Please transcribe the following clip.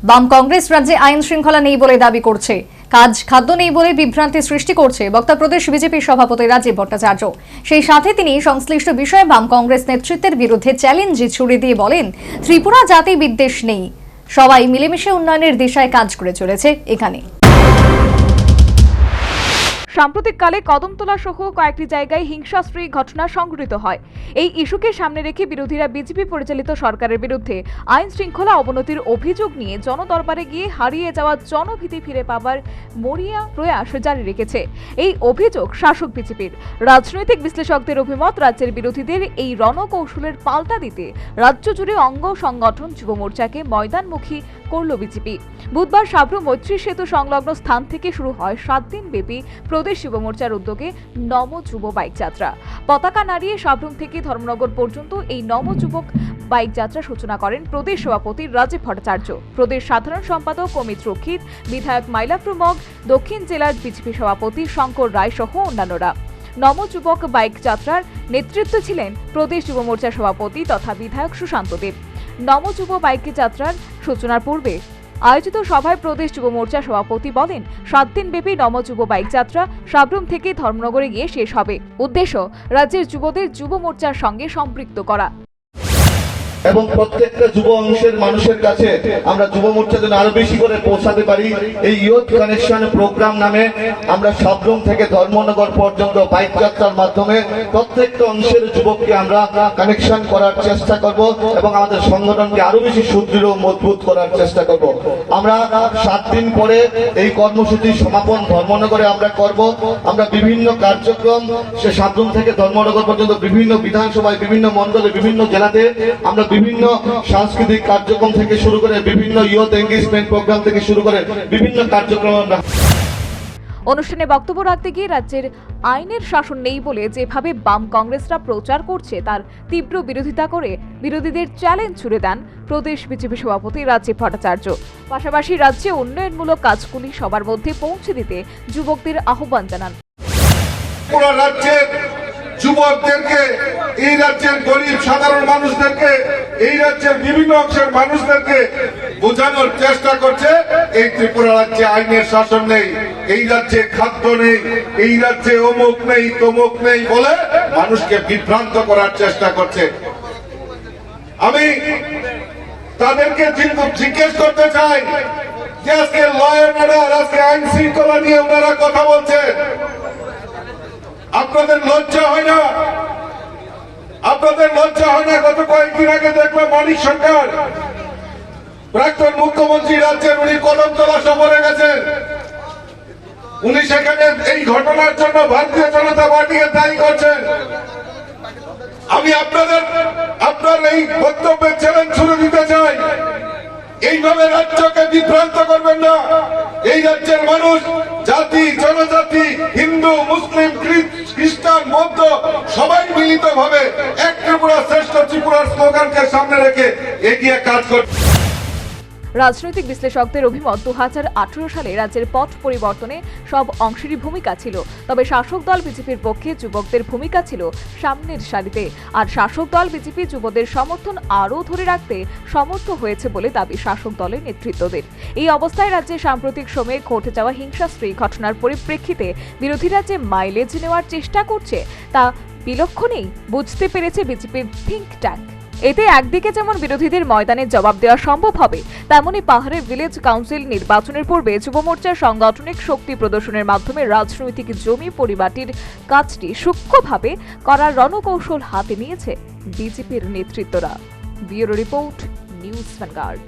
বাম কংগ্রেস রাজ্যে আইন শৃঙ্খলা নেই বলে দাবি করছে, খাদ্য নেই বলে বিভ্রান্তি সৃষ্টি করছে বক্তা প্রদেশ বিজেপির সভাপতি রাজীব ভট্টাচার্য। সেই সাথে তিনি সংশ্লিষ্ট বিষয়ে বাম কংগ্রেস নেতৃত্বের বিরুদ্ধে চ্যালেঞ্জ ছুড়ে দিয়ে বলেন, ত্রিপুরা জাতি বিদ্বেষ নেই, সবাই মিলেমিশে উন্নয়নের দিশায় কাজ করে চলেছে। এখানে সাম্প্রতিককালে কদমতলা সহ কয়েকটি জায়গায় হিংসাস্ত্রী ঘটনা সংঘটিত হয়। এই ইস্যুকে সামনে রেখে বিরোধীরা বিজেপি পরিচালিত সরকারের বিরুদ্ধে আইন শৃঙ্খলা অবনতির অভিযোগ নিয়ে জনদরবারে গিয়ে হারিয়ে যাওয়া জনভীতি ফিরে পাবার মরিয়া প্রয়াস জারি রেখেছে। এই অভিযোগ শাসক বিজেপির। রাজনৈতিক বিশ্লেষকদের অভিমত, রাজ্যের বিরোধীদের এই রণকৌশলের পাল্টা দিতে রাজ্য জুড়ে অঙ্গ সংগঠন যুব মোর্চাকে ময়দানমুখী করল বিজেপি। বুধবার সাবরুম মৈত্রী সেতু সংলগ্ন স্থান থেকে শুরু হয় 7 দিন ব্যাপী প্রদেশ যুব মোর্চার উদ্যোগে নম যুব বাইক যাত্রা। পতাকা নাড়িয়ে সাবরুম থেকে ধর্মনগর পর্যন্ত এই নম যুবক বাইক যাত্রা সূচনা করেন প্রদেশ সভাপতি রাজীব ভট্টাচার্য, প্রদেশ সাধারণ সম্পাদক অমিত রক্ষিত, বিধায়ক মাইলাপ্রু মগ, দক্ষিণ জেলার বিজেপি সভাপতি শঙ্কর রায় সহ অন্যান্যরা। নম যুবক বাইক যাত্রার নেতৃত্বে ছিলেন প্রদেশ যুব মোর্চার সভাপতি তথা বিধায়ক সুশান্ত দেব। নম যুব বাইক যাত্রার সূচনার পূর্বে আয়োজিত সভায় প্রদেশ যুব মোর্চা সভাপতি বলেন, 7 দিন ব্যাপী নম যুব বাইক যাত্রা সাবরুম থেকে ধর্মনগরে গিয়ে শেষ হবে। উদ্দেশ্য রাজ্যের যুবদের যুব মোর্চার সঙ্গে সম্পৃক্ত করা এবং প্রত্যেকটা যুব অংশের মানুষের কাছে আমরা যুব মোর্চা যেন আরো বেশি করে পৌঁছাতে পারি। এই ইয়ুথ কানেকশন প্রোগ্রাম নামে আমরা সাবরুম থেকে ধর্মনগর পর্যন্ত বাইক যাত্রার মাধ্যমে প্রত্যেকটা অংশের যুবককে আমরা কানেকশন করার চেষ্টা করব এবং আমাদের সংগঠনকে আরো বেশি সুদৃঢ় ও মজবুত করার চেষ্টা করব। আমরা 7 দিন পরে এই কর্মসূচির সমাপন ধর্মনগরে আমরা করব। আমরা বিভিন্ন কার্যক্রম সে সাবরুম থেকে ধর্মনগর পর্যন্ত বিভিন্ন বিধানসভায়, বিভিন্ন মণ্ডলে, বিভিন্ন জেলাতে আমরা বিভিন্ন সাংস্কৃতিক কার্যক্রম থেকে শুরু করে বিভিন্ন ইয়ুথ এনগেজমেন্ট প্রোগ্রাম থেকে শুরু করে বিভিন্ন কার্যক্রম আমরা। অনুষ্ঠানে বক্তব্য রাখতে গিয়ে রাজ্যের আইনের শাসন নেই বলে যেভাবে বাম কংগ্রেসরা প্রচার করছে তার তীব্র বিরোধিতা করে বিরোধীদের চ্যালেঞ্জ ছুড়ে দেন প্রদেশ বিজেপি সভাপতি রাজীব ভট্টাচার্য। পাশাপাশি রাজ্যে উন্নয়নমূলক কাজগুলি সবার মধ্যে পৌঁছে দিতে যুবকদের আহ্বান জানান। পুরো রাজ্যের যুবকদেরকে, এই রাজ্যের গরিব সাধারণ মানুষদেরকে, এই রাজ্যের বিভিন্ন অংশের মানুষদেরকে বোঝানোর চেষ্টা করছে এই ত্রিপুরা রাজ্যে আইনের শাসন নেই, এই রাজ্যে খাদ্য নেই, এই রাজ্যে অমুক নেই তমুক নেই বলে মানুষকে বিভ্রান্ত করার চেষ্টা করছে। আমি তাদেরকে জিজ্ঞেস করতে চাই যে আজকে ল এন্ড অর্ডার, আজকে আইন শৃঙ্খলা নিয়ে ওনারা কথা বলছেন, আপনাদের লজ্জা হয় না? আপনাদের লজ্জা হয় না? গত কয়েকদিন আগে দেখলাম মানিক সরকার, প্রাক্তন মুখ্যমন্ত্রী রাজ্যের, উনি কদমতলা সফরে গেছেন। উনি সেখানে এই ঘটনার জন্য ভারতীয় জনতা পার্টিকে দায়ী করছেন। আমি আপনার এই বক্তব্যের চ্যালেঞ্জ ছুড়ে দিতে চাই, এইভাবে রাজ্যকে বিভ্রান্ত করবেন না। এই রাজ্যের মানুষ জাতি, জনজাতি, হিন্দু, মুসলিম, খ্রিস্টান, বৌদ্ধ সবাই মিলিত ভাবে এক ত্রিপুরা শ্রেষ্ঠ ত্রিপুরার স্লোগানকে সামনে রেখে এগিয়ে কাজ করছে। রাজনৈতিক বিশ্লেষকদের অভিমত, 2018 সালে রাজ্যের পথ পরিবর্তনে সব অংশেরই ভূমিকা ছিল, তবে শাসক দল বিজেপির পক্ষে যুবকদের ভূমিকা ছিল সামনের সারিতে। আর শাসক দল বিজেপি যুবদের সমর্থন আরও ধরে রাখতে সমর্থ হয়েছে বলে দাবি শাসক দলের নেতৃত্বদের। এই অবস্থায় রাজ্যে সাম্প্রতিক সময়ে ঘটে যাওয়া হিংসাস্ত্রী ঘটনার পরিপ্রেক্ষিতে বিরোধীরা যে মাইলেজ নেওয়ার চেষ্টা করছে তা বিলক্ষণেই বুঝতে পেরেছে বিজেপির থিঙ্ক ট্যাঙ্ক। এতে একদিকে যেমন বিরোধীদের ময়দানে জবাব দেওয়া সম্ভব হবে, তেমনি পাহাড়ের ভিলেজ কাউন্সিল নির্বাচনের পূর্বে যুব মোর্চার সাংগঠনিক শক্তি প্রদর্শনের মাধ্যমে রাজনৈতিক জমি পরিবাটির কাজটি সূক্ষ্মভাবে করার রণকৌশল হাতে নিয়েছে বিজেপির নেতৃত্বরা। Bureau report, news vanguard.